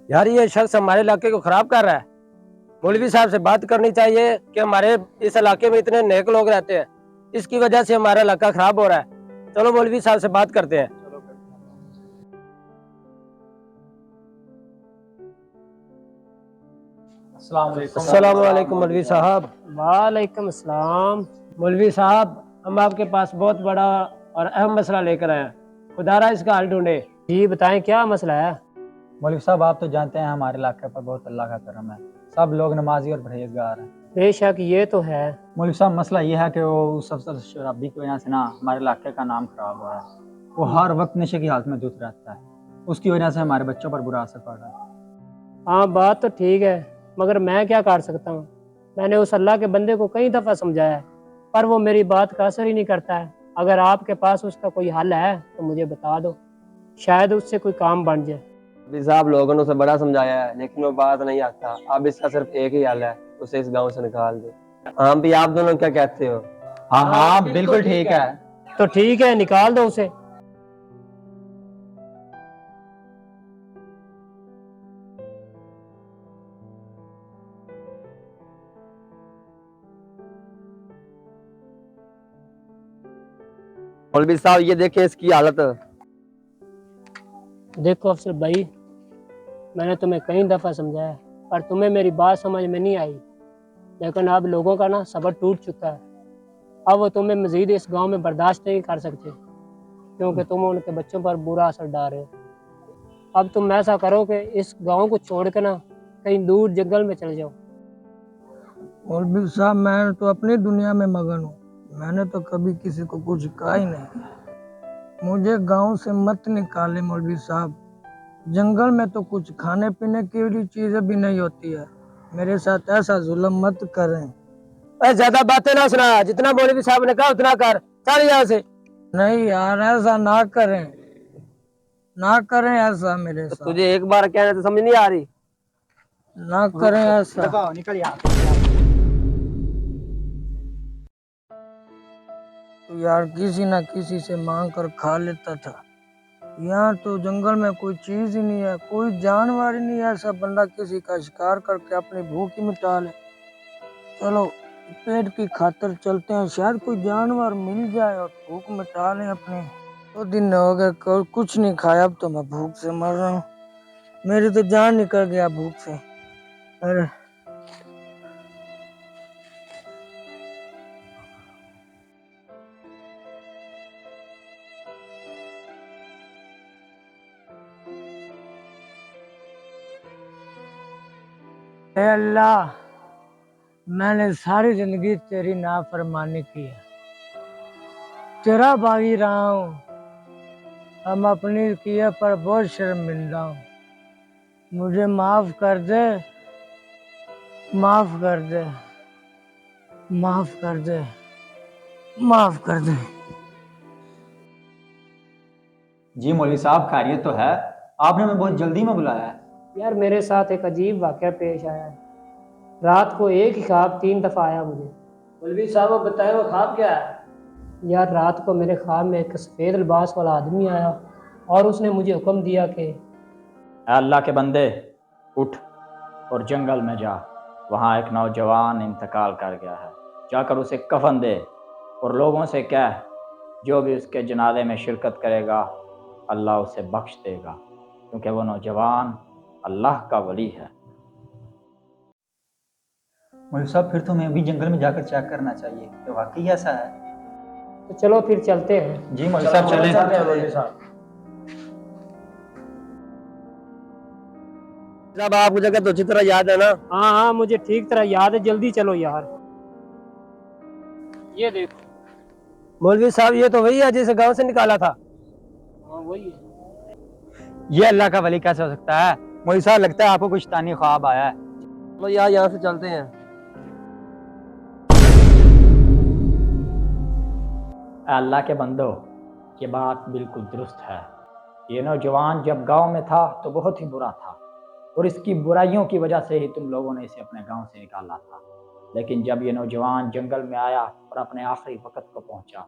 यार ये शख्स हमारे इलाके को खराब कर रहा है। मौलवी साहब से बात करनी चाहिए कि हमारे इस इलाके में इतने नेक लोग रहते हैं, इसकी वजह से हमारा इलाका खराब हो रहा है। चलो मौलवी साहब से बात करते हैं। अस्सलाम वालेकुम मौलवी साहब। वालेकुम अस्सलाम। मौलवी साहब, हम आपके पास बहुत बड़ा और अहम मसला लेकर आए हैं, खुदारा इसका हल ढूंढे। जी बताएं क्या मसला है। मौलवी साहब, आप तो जानते हैं हमारे इलाके पर बहुत अल्लाह का करम है, सब लोग नमाजी और परहेजगार हैं। बेशक ये तो है। मौलवी साहब, मसला ये है कि वो उस अफसर शराबी की वजह से ना हमारे इलाके का नाम खराब हो रहा है। वो हर वक्त नशे की हालत में धुत रहता है, उसकी वजह से हमारे बच्चों पर बुरा असर पड़ रहा है। हाँ बात तो ठीक है, मगर मैं क्या कर सकता हूँ। मैंने उस अल्लाह के बंदे को कई दफ़ा समझाया है, पर वो मेरी बात का असर ही नहीं करता है। अगर आपके पास उसका कोई हल है तो मुझे बता दो, शायद उससे कोई काम बन जाए। मौलवी साहब, लोगों ने उसे बड़ा समझाया है लेकिन वो बात नहीं आता। अब इसका सिर्फ एक ही हल है, उसे इस गांव से निकाल दो। हाँ भी, आप दोनों क्या कहते हो? हाँ हाँ, बिल्कुल ठीक है। तो ठीक है, निकाल दो उसे। मौलवी साहब, ये देखें इसकी हालत। देखो अफसर भाई, मैंने तुम्हें कई दफ़ा समझाया पर तुम्हें मेरी बात समझ में नहीं आई। लेकिन अब लोगों का ना सब्र टूट चुका है। अब वो तुम्हें मजीद इस गांव में बर्दाश्त नहीं कर सकते, क्योंकि तुम उनके बच्चों पर बुरा असर डाल रहे हो। अब तुम ऐसा करो कि इस गांव को छोड़ कर ना कहीं दूर जंगल में चले जाओ। मौलवी साहब, मैं तो अपनी दुनिया में मगन हूँ। मैंने तो कभी किसी को कुछ कहा ही नहीं। मुझे गांव से मत निकाले मौलवी साहब। जंगल में तो कुछ खाने पीने की भी चीजें भी नहीं होती है। मेरे साथ ऐसा जुल्म मत करें। ज्यादा बातें ना सुना, जितना मौलवी साहब ने कहा उतना कर। चल यहाँ से। नहीं यार, ऐसा ना करें, ना करें ऐसा मेरे तो साथ। तुझे एक बार कहने तो समझ नहीं आ रही? ना करें ऐसा। निकल यहाँ। तो यार किसी ना किसी से मांग कर खा लेता था। यहाँ तो जंगल में कोई चीज ही नहीं है, कोई जानवर ही नहीं है ऐसा बंदा किसी का शिकार करके अपनी भूख ही मिटा ले। चलो पेट की खातिर चलते हैं, शायद कोई जानवर मिल जाए और भूख मिटा लें अपनी। 2 दिन हो गए कुछ नहीं खाया, अब तो मैं भूख से मर रहा हूँ। मेरी तो जान निकल गया भूख से। अरे हे अल्लाह, मैंने सारी जिंदगी तेरी नाफरमानी की है, तेरा बागी रहा हूँ। हम अपनी किए पर बहुत शर्मिंदा हूँ। मुझे माफ कर दे, माफ कर दे, माफ कर दे, माफ कर दे। जी मौलवी साहब, खैरियत तो है? आपने हमें बहुत जल्दी में बुलाया है। यार मेरे साथ एक अजीब वाक़या पेश आया है। रात को एक ही ख्वाब 3 दफ़ा आया मुझे। मौलवी साहब, वो बताए वो ख्वाब क्या है? यार रात को मेरे ख्वाब में एक सफ़ेद लिबास वाला आदमी आया और उसने मुझे हुक्म दिया कि अल्लाह के बंदे, उठ और जंगल में जा। वहाँ एक नौजवान इंतकाल कर गया है, जाकर उसे कफन दे और लोगों से कह, जो भी उसके जनाजे में शिरकत करेगा अल्लाह उसे बख्श देगा, क्योंकि वो नौजवान अल्लाह का वली है। मौलवी साहब, फिर तो हमें अभी जंगल में जाकर चेक करना चाहिए कि वाकई ऐसा है। तो चलो फिर चलते हैं। जी मौलवी साहब, चलें। मौलवी साहब, आपको जगह तो अच्छी तरह याद है ना? हाँ हाँ मुझे ठीक तरह याद है, जल्दी चलो यार। ये देखो। मौलवी साहब, ये तो वही है जिसे गांव से निकाला था। हाँ वही है। ये अल्लाह का वली कैसे हो सकता है? मौलवी साहब, लगता है आपको कुछ शैतानी ख्वाब आया है। चलो यार, यहाँ से चलते हैं। अल्लाह के बंदो, ये बात बिल्कुल दुरुस्त है। ये नौजवान जब गांव में था तो बहुत ही बुरा था और इसकी बुराइयों की वजह से ही तुम लोगों ने इसे अपने गांव से निकाला था। लेकिन जब ये नौजवान जंगल में आया और अपने आखिरी वक्त को पहुंचा,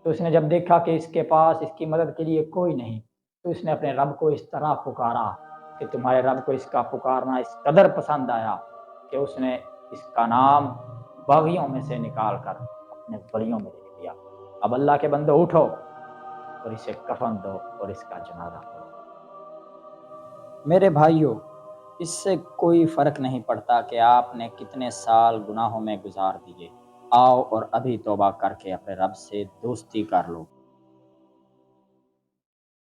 तो इसने जब देखा कि इसके पास इसकी मदद के लिए कोई नहीं, तो इसने अपने रब को इस तरह पुकारा کہ تمہارے رب کو اس کا پکارنا اس قدر پسند آیا کہ اس نے اس کا نام باغیوں میں سے نکال کر اپنے ولیوں میں لکھ دیا۔ اب اللہ کے بندے اٹھو اور اسے کفن دو اور اس کا جنازہ پڑھو۔ میرے بھائیوں، اس سے کوئی فرق نہیں پڑتا کہ آپ نے کتنے سال گناہوں میں گزار دیے، آؤ اور ابھی توبہ کر کے اپنے رب سے دوستی کر لو۔